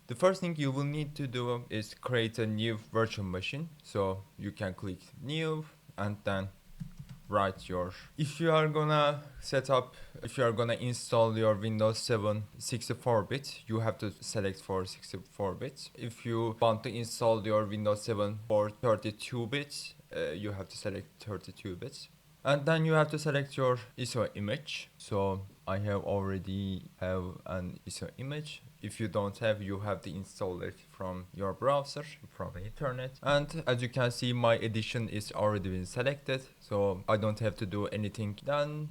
The first thing you will need to do is create a new virtual machine. So you can click new and then write your, if you are gonna set up, if you are gonna install your Windows 7 64-bit, you have to select for 64 bits. If you want to install your Windows 7 for 32 bits, you have to select 32 bits. And then you have to select your ISO image. So I have already have an ISO image. If you don't have, you have to install it from your browser, from the internet. And as you can see, my edition is already been selected, so I don't have to do anything. Then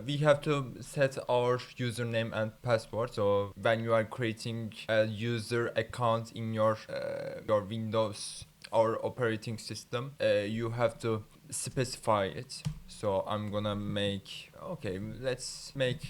we have to set our username and password. So when you are creating a user account in your Windows or operating system, you have to specify it. So I'm gonna make, okay, let's make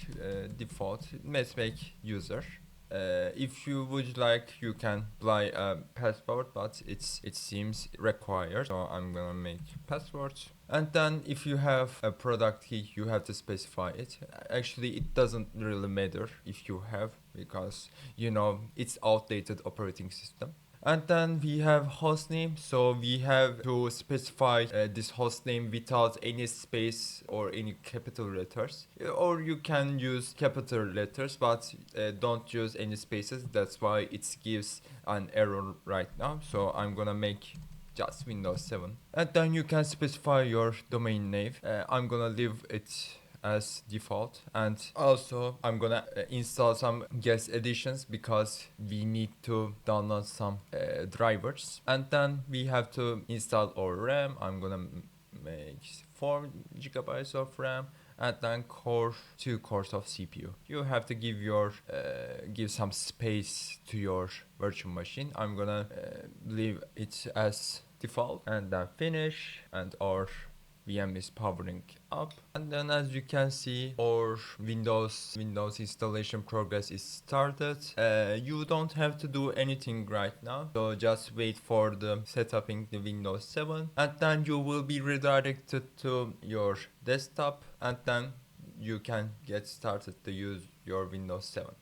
default, let's make user. If you would like, you can apply a password, but it seems required, so I'm gonna make password. And then if you have a product key, you have to specify it. Actually, it doesn't really matter if you have, because you know it's outdated operating system. And then we have hostname, so we have to specify this hostname without any space or any capital letters, or you can use capital letters, but don't use any spaces. That's why it gives an error right now. So I'm gonna make just Windows 7, and then you can specify your domain name. I'm gonna leave it as default, and also I'm gonna install some guest editions because we need to download some drivers. And then we have to install our RAM. I'm gonna make 4 gigabytes of RAM, and then 2 cores of CPU. You have to give some space to your virtual machine. I'm gonna leave it as default, and then finish, and our VM is powering up. And then as you can see, our Windows installation progress is started. You don't have to do anything right now, so just wait for the setuping the Windows 7, and then you will be redirected to your desktop, and then you can get started to use your Windows 7.